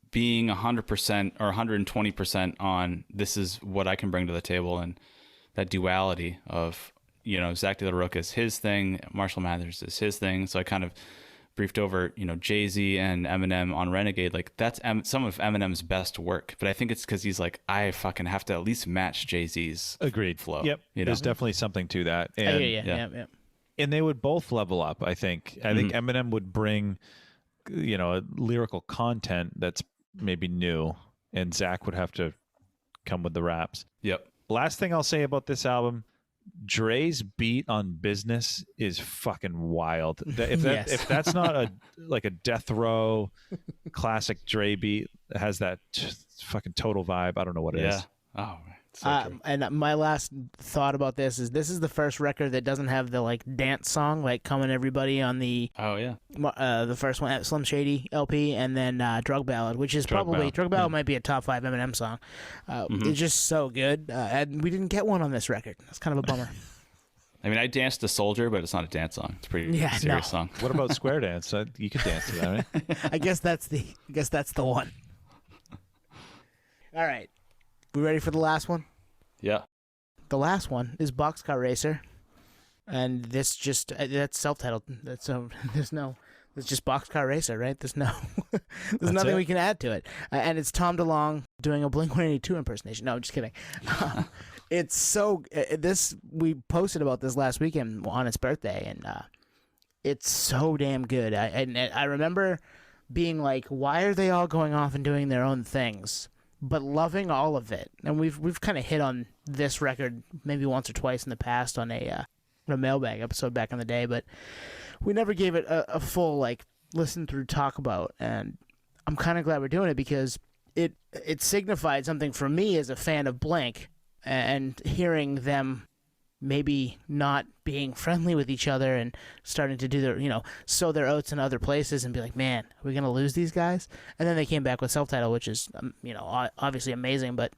being 100% or 120% on this is what I can bring to the table, and that duality of, Zach De La Rocha is his thing, Marshall Mathers is his thing. So I kind of briefed over, Jay-Z and Eminem on Renegade. Like that's some of Eminem's best work, but I think it's because he's like, I fucking have to at least match Jay-Z's flow. Yep. There's definitely something to that. And, yeah. And they would both level up, I think. I think Eminem would bring, a lyrical content that's maybe new, and Zach would have to come with the raps. Yep. Last thing I'll say about this album, Dre's beat on Business is fucking wild. If that's not a death row classic Dre beat that has that fucking total vibe, I don't know what it is. Oh, So true. And my last thought about this is the first record that doesn't have the like dance song like "Coming Everybody" on the Oh yeah. the first one, Slim Shady LP, and then Drug Ballad, which is Drug probably Ballad. Drug Ballad might be a top 5 Eminem song. It's just so good, and we didn't get one on this record. That's kind of a bummer. I mean, I danced to Soldier, but it's not a dance song. It's a pretty serious song. What about Square Dance? You could dance to that, right? I guess that's the one. All right, we ready for the last one? Yeah. The last one is Boxcar Racer, and this just that's self-titled. It's just Boxcar Racer, right? There's nothing we can add to it, and it's Tom DeLonge doing a Blink-182 impersonation. No, I'm just kidding. It's so we posted about this last weekend on its birthday, and it's so damn good. I remember being like, why are they all going off and doing their own things? But loving all of it. And we've kind of hit on this record maybe once or twice in the past on a mailbag episode back in the day, but we never gave it a full like listen through talk about. And I'm kind of glad we're doing it because it signified something for me as a fan of Blink, and hearing them maybe not being friendly with each other and starting to do their, sow their oats in other places and be like, man, are we going to lose these guys? And then they came back with self-titled, which is, obviously amazing. But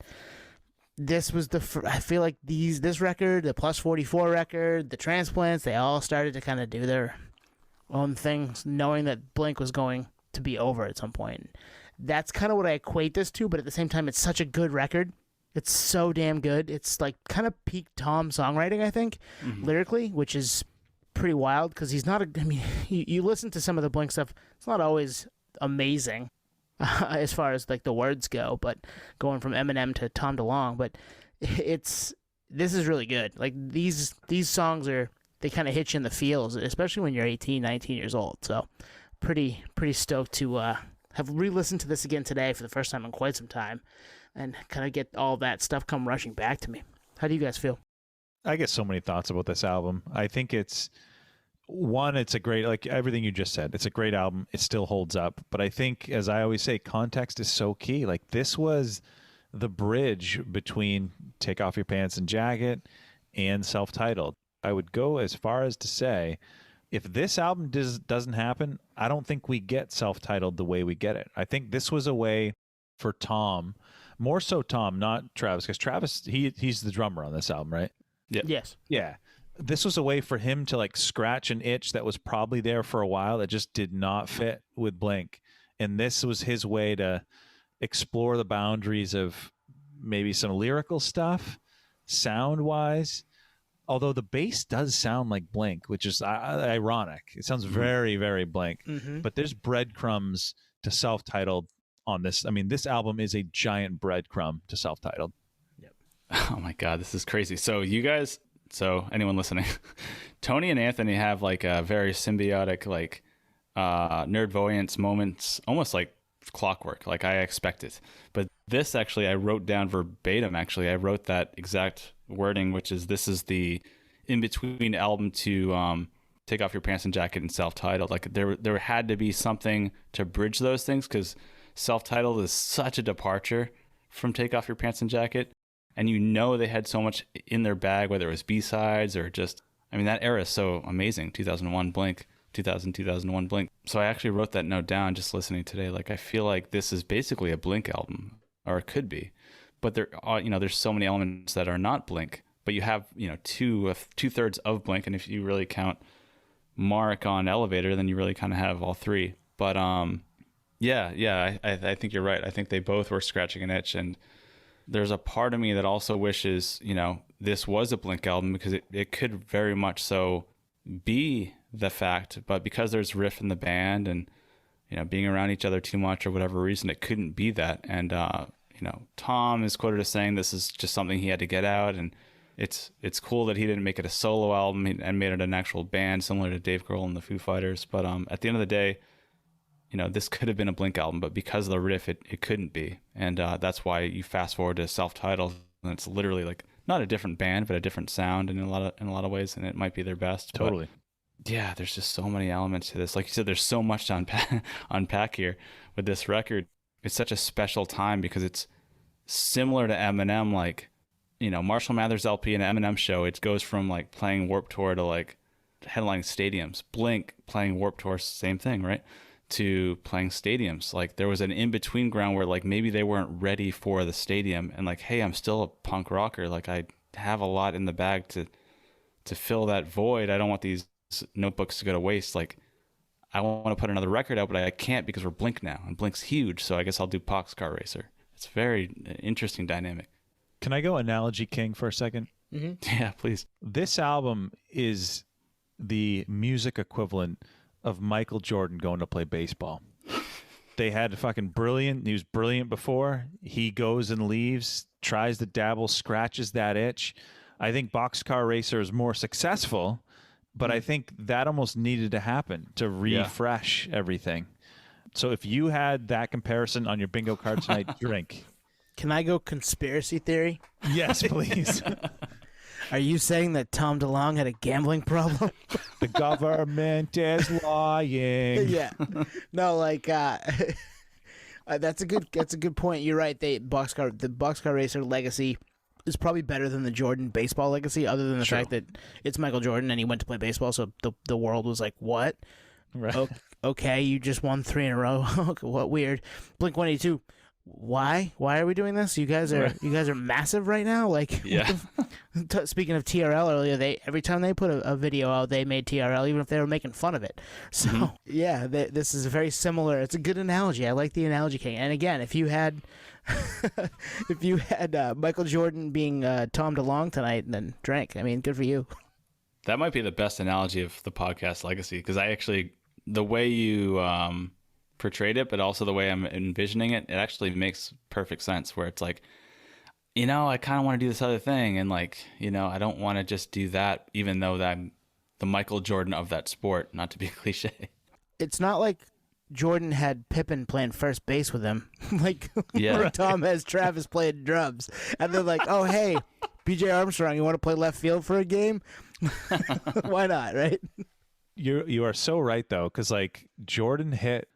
this was I feel like this record, the Plus 44 record, the Transplants, they all started to kind of do their own things, knowing that Blink was going to be over at some point. That's kind of what I equate this to, but at the same time, it's such a good record. It's so damn good. It's like kind of peak Tom songwriting, I think, lyrically, which is pretty wild because he's not you listen to some of the Blink stuff, it's not always amazing as far as like the words go, but going from Eminem to Tom DeLonge, but this is really good. Like these songs they kind of hit you in the feels, especially when you're 18, 19 years old. So pretty stoked to have re-listened to this again today for the first time in quite some time, and kind of get all that stuff come rushing back to me. How do you guys feel? I get so many thoughts about this album. I think it's a great, like everything you just said, it's a great album. It still holds up. But I think, as I always say, context is so key. Like this was the bridge between Take Off Your Pants and Jacket and Self-Titled. I would go as far as to say, if this album doesn't happen, I don't think we get Self-Titled the way we get it. I think this was a way for Tom, more so Tom, not Travis, because Travis, he's the drummer on this album, right? Yeah. Yes. Yeah. This was a way for him to like scratch an itch that was probably there for a while that just did not fit with Blink. And this was his way to explore the boundaries of maybe some lyrical stuff, sound-wise. Although the bass does sound like Blink, which is ironic. It sounds very, very Blink. But there's breadcrumbs to Self-Titled on this. I mean, this album is a giant breadcrumb to Self-Titled. Yep. Oh my God, this is crazy. So anyone listening, Tony and Anthony have like a very symbiotic, like nerdvoyance moments, almost like clockwork, like I expect it. But this actually, I wrote down verbatim, actually. I wrote that exact wording, which is, this is the in-between album to Take Off Your Pants and Jacket and Self-Titled. Like there had to be something to bridge those things, because Self-Titled is such a departure from Take Off Your Pants and Jacket. And they had so much in their bag, whether it was B-sides or just, that era is so amazing. 2001 Blink, 2001 Blink. So I actually wrote that note down just listening today. Like, I feel like this is basically a Blink album, or it could be. But there are, there's so many elements that are not Blink. But you have, two-thirds of Blink. And if you really count Mark on Elevator, then you really kind of have all three. But I think you're right. I think they both were scratching an itch. And there's a part of me that also wishes, this was a Blink album, because it could very much so be the fact, but because there's riff in the band and, being around each other too much or whatever reason, it couldn't be that. And, Tom is quoted as saying this is just something he had to get out. And it's cool that he didn't make it a solo album and made it an actual band similar to Dave Grohl and the Foo Fighters. But at the end of the day, this could have been a Blink album, but because of the riff, it couldn't be. And that's why you fast forward to Self-Titled, and it's literally like not a different band, but a different sound in a lot of ways, and it might be their best. Totally. But yeah, there's just so many elements to this. Like you said, there's so much to unpack here with this record. It's such a special time because it's similar to Eminem, like Marshall Mathers LP and Eminem show, it goes from like playing Warped Tour to like headlining stadiums. Blink playing Warped Tour, same thing, right? To playing stadiums. Like there was an in-between ground where like maybe they weren't ready for the stadium and like, hey, I'm still a punk rocker. Like I have a lot in the bag to fill that void. I don't want these notebooks to go to waste. Like I want to put another record out, but I can't because we're Blink now and Blink's huge. So I guess I'll do Boxcar Racer. It's very interesting dynamic. Can I go Analogy King for a second? Mm-hmm. Yeah, please. This album is the music equivalent of Michael Jordan going to play baseball. They had fucking brilliant. He was brilliant before. He goes and leaves, tries to dabble, scratches that itch. I think Boxcar Racer is more successful, but I think that almost needed to happen to refresh everything. So if you had that comparison on your bingo card tonight, drink. Can I go conspiracy theory? Yes, please. Are you saying that Tom DeLonge had a gambling problem? The government is lying. Yeah. No, like that's a good point. You're right. The Boxcar Racer legacy is probably better than the Jordan baseball legacy, other than the fact that it's Michael Jordan and he went to play baseball, so the world was like, what? Right. Okay, you just won 3 in a row. What weird. Blink-182. Why are we doing this? You guys are massive right now. Like, yeah. Speaking of TRL earlier, every time they put a video out, they made TRL, even if they were making fun of it. So yeah, this is very similar. It's a good analogy. I like the analogy, King. And again, if you had Michael Jordan being Tom DeLonge tonight, then drink. I mean, good for you. That might be the best analogy of the podcast legacy, because the way you portrayed it, but also the way I'm envisioning it, it actually makes perfect sense, where it's like, I kind of want to do this other thing, and like, I don't want to just do that, even though that I'm the Michael Jordan of that sport, not to be a cliche. It's not like Jordan had Pippen playing first base with him. like Tom has Travis playing drums, and they're like, oh, hey, BJ Armstrong, you want to play left field for a game? Why not, right? You are so right, though, because like Jordan hit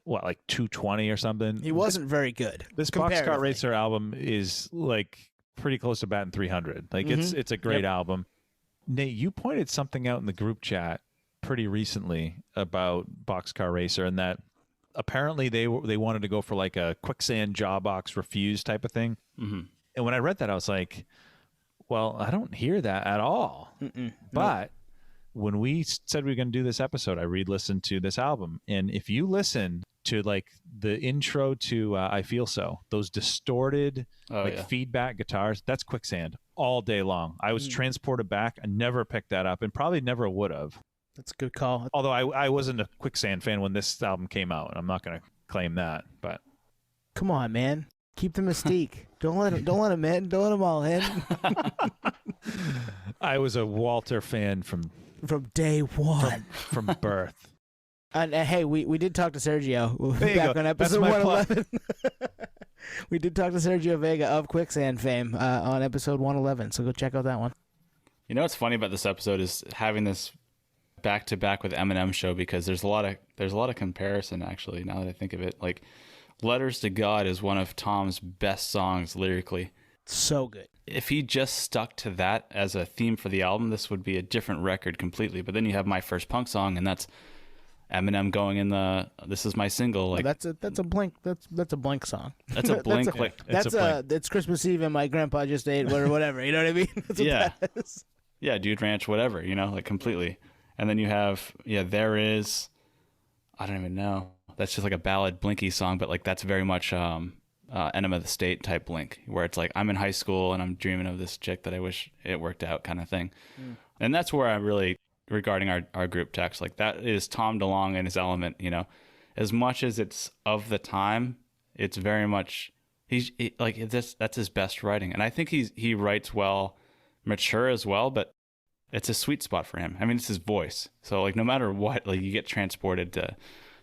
like 220 or something. He wasn't very good. This Boxcar Racer album is like pretty close to batting 300. Like it's a great album. Nate, you pointed something out in the group chat pretty recently about Boxcar Racer, and that apparently they wanted to go for like a Quicksand Jawbox Refuse type of thing. And when I read that, I was like, well, I don't hear that at all. But when we said we were going to do this episode, I re-listened to this album. And if you listen to like the intro to I Feel So, those distorted feedback guitars, that's Quicksand all day long. I was transported back. I never picked that up and probably never would have. That's a good call. Although I wasn't a Quicksand fan when this album came out. I'm not going to claim that, but come on, man. Keep the mystique. Don't let him in. Don't let them all in. I was a Walter fan from day one, from birth. And hey, we did talk to Sergio back on That's episode my 111. We did talk to Sergio Vega of Quicksand fame on episode 111. So go check out that one. You know what's funny about this episode is having this back to back with Eminem show, because there's a lot of comparison actually. Now that I think of it, like Letters to God is one of Tom's best songs lyrically. So good. If he just stuck to that as a theme for the album, this would be a different record completely. But then you have My First Punk Song, and that's Eminem going in this is my single. Like that's a Blink that's a Blink song. That's a Blink. It's Christmas Eve and my grandpa just ate or whatever. You know what I mean? That's what that is. Yeah, Dude Ranch, whatever. Like completely. And then you have There Is. I don't even know. That's just like a ballad Blinky song, but like that's very much Enema of the State type Blink, where it's like I'm in high school and I'm dreaming of this chick that I wish it worked out kind of thing. And that's where I really, regarding our group text, like that is Tom DeLonge and his element. As much as it's of the time, it's very much that's his best writing. And I think he writes well, mature as well, but it's a sweet spot for him. I mean, it's his voice. So like no matter what, like you get transported to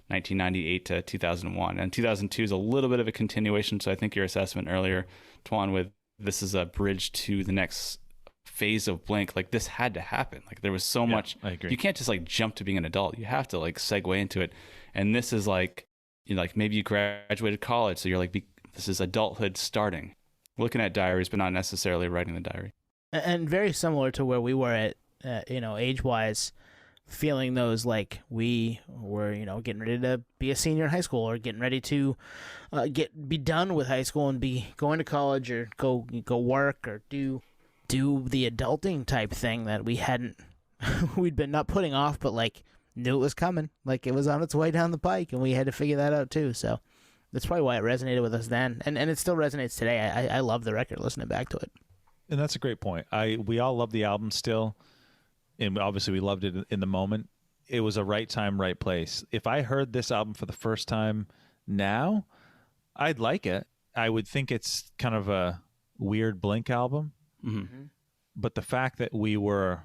1998 to 2001, and 2002 is a little bit of a continuation. So I think your assessment earlier, Twan, with this is a bridge to the next phase of Blink. Like this had to happen. Like there was so much. I agree. You can't just like jump to being an adult. You have to like segue into it. And this is like, like maybe you graduated college, so you're like, this is adulthood starting. looking at diaries, but not necessarily writing the diary. And very similar to where we were at, age wise, feeling those like we were, getting ready to be a senior in high school or getting ready to be done with high school and be going to college or go work or do the adulting type thing that we'd been not putting off, but like knew it was coming, like it was on its way down the pike, and we had to figure that out too. So that's probably why it resonated with us then, and it still resonates today. I love the record, listening back to it. And that's a great point. We all love the album still, and obviously we loved it in the moment. It was a right time, right place. If I heard this album for the first time now, I'd like it. I would think it's kind of a weird Blink album. Mm-hmm. But the fact that we were,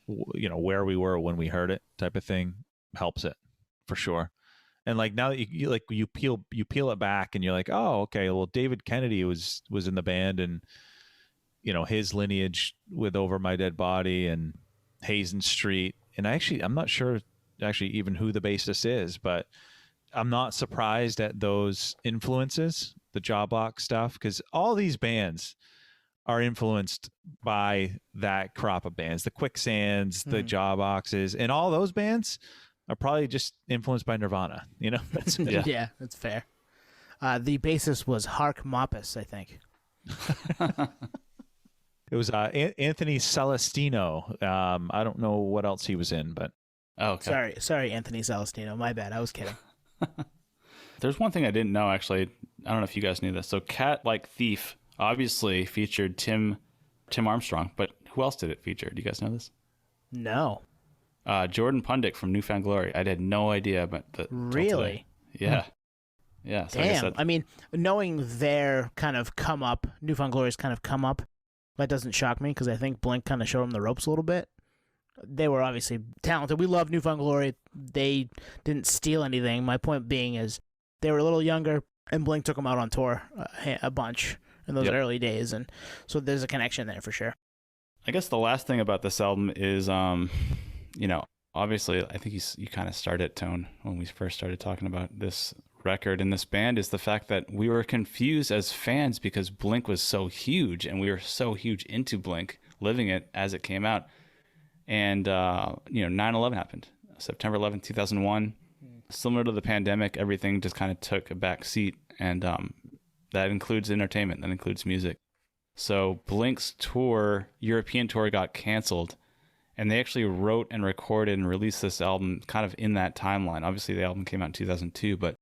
where we were when we heard it type of thing helps it for sure. And like now that you peel it back and you're like, oh, okay, well, David Kennedy was in the band, and his lineage with Over My Dead Body and Hazen Street. And I'm not sure actually even who the bassist is, but I'm not surprised at those influences, the Jawbox stuff, because all these bands are influenced by that crop of bands, the Quicksands, the Jawboxes, and all those bands are probably just influenced by Nirvana. Yeah, that's fair. The bassist was Hark Moppus, I think. It was Anthony Celestino. I don't know what else he was in, but okay. Sorry, Anthony Celestino. My bad. I was kidding. There's one thing I didn't know, actually. I don't know if you guys knew this. So Cat Like Thief obviously featured Tim Armstrong, but who else did it feature? Do you guys know this? No. Jordan Pundik from New Found Glory. I had no idea, but really? Yeah. Yeah. So damn. I mean, knowing their kind of come up, New Found Glory's kind of come up, that doesn't shock me because I think Blink kind of showed them the ropes a little bit. They were obviously talented. We love New Found Glory. They didn't steal anything. My point being is they were a little younger, and Blink took them out on tour a bunch in those early days, and so there's a connection there for sure. I guess the last thing about this album is, obviously, I think you kind of started, Tone, when we first started talking about this record and this band, is the fact that we were confused as fans because Blink was so huge, and we were so huge into Blink, living it as it came out. And, 9/11 happened, September 11th, 2001. Similar to the pandemic, everything just kind of took a back seat, and that includes entertainment, that includes music. So Blink's European tour got canceled, and they actually wrote and recorded and released this album kind of in that timeline. Obviously, the album came out in 2002, but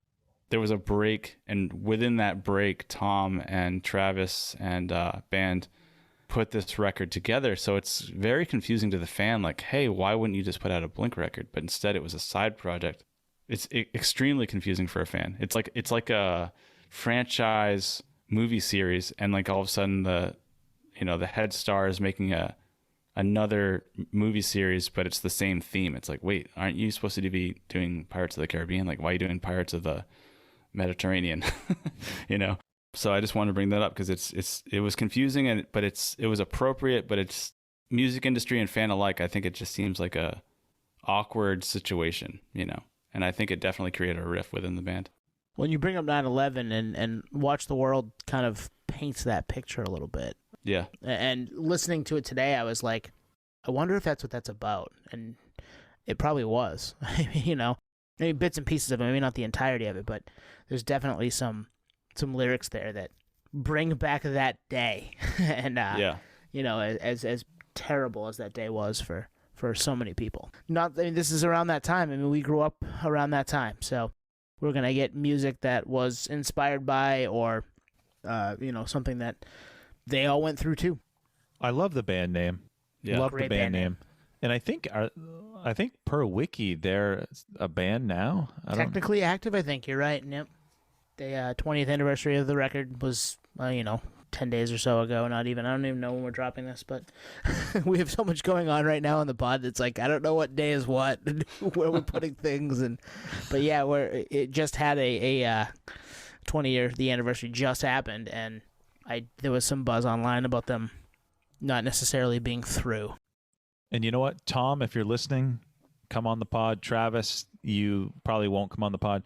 there was a break, and within that break, Tom and Travis and band put this record together. So it's very confusing to the fan, like, hey, why wouldn't you just put out a Blink record? But instead it was a side project. It's extremely confusing for a fan. It's like a franchise movie series, and like all of a sudden the head star is making another movie series, but it's the same theme. It's like, wait, aren't you supposed to be doing Pirates of the Caribbean? Like, why are you doing Pirates of the Mediterranean? So I just wanted to bring that up because it was confusing, but it was appropriate, but it's music industry and fan alike. I think it just seems like a awkward situation, and I think it definitely created a rift within the band. When you bring up 9/11 and Watch the World kind of paints that picture a little bit. Yeah. And listening to it today, I was like, I wonder if that's what that's about. And it probably was, maybe bits and pieces of it, maybe not the entirety of it, but there's definitely some lyrics there that bring back that day. And, as terrible as that day was for so many people. This is around that time. I mean, we grew up around that time. So we're going to get music that was inspired by or, something that they all went through too. I love the band name. Yeah. Love the band name. And I think per wiki they're a band now. Technically active, I think you're right. Yep. The 20th anniversary of the record was 10 days or so ago. I don't even know when we're dropping this, but we have so much going on right now on the pod that's like I don't know what day is what and where we're putting things. But yeah, it just had a 20-year, the anniversary just happened, and there was some buzz online about them not necessarily being through. And you know what, Tom, if you're listening, come on the pod. Travis, you probably won't come on the pod.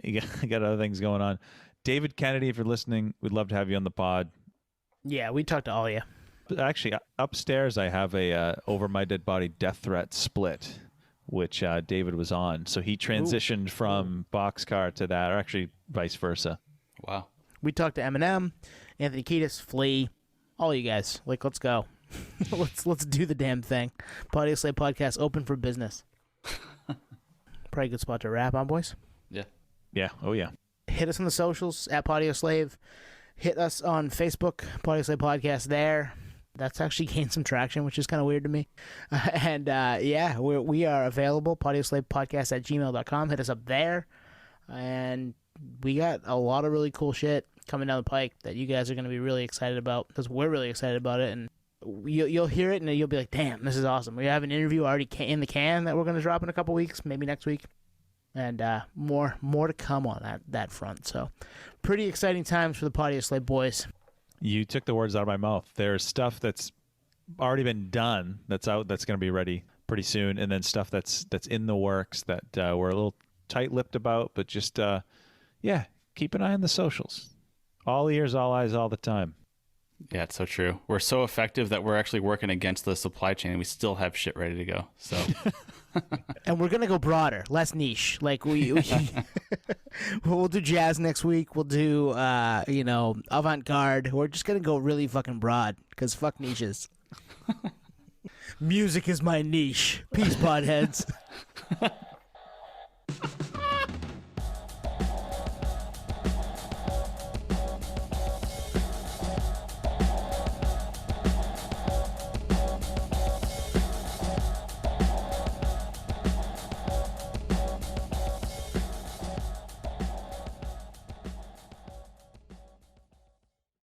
You got other things going on. David Kennedy, if you're listening, we'd love to have you on the pod. Yeah, we talked to all of you. But actually, upstairs I have a Over My Dead Body Death Threat split, which David was on. So he transitioned from Boxcar to that, or actually vice versa. Wow. We talked to Eminem, Anthony Kiedis, Flea, all you guys. Like, let's go. let's do the damn thing. Podioslave podcast open for business. Probably a good spot to wrap on, boys. Yeah. Yeah. Oh, yeah. Hit us on the socials at Podioslave. Hit us on Facebook, Podioslave Podcast there. That's actually gained some traction, which is kind of weird to me. And yeah, we are available, podioslavepodcast at gmail.com. Hit us up there. And we got a lot of really cool shit coming down the pike that you guys are going to be really excited about, because we're really excited about it. And you'll hear it and you'll be like, damn, this is awesome. We have an interview already in the can that we're going to drop in a couple weeks, maybe next week. And more to come on that front. So pretty exciting times for the Podioslave boys. You took the words out of my mouth. There's stuff that's already been done that's out that's going to be ready pretty soon, and then stuff that's in the works that we're a little tight-lipped about, but just yeah, keep an eye on the socials. All ears, all eyes, all the time. Yeah, it's so true. We're so effective that we're actually working against the supply chain, and we still have shit ready to go. So, and we're gonna go broader, less niche. Like we'll do jazz next week. We'll do avant-garde. We're just gonna go really fucking broad because fuck niches. Music is my niche. Peace, podheads.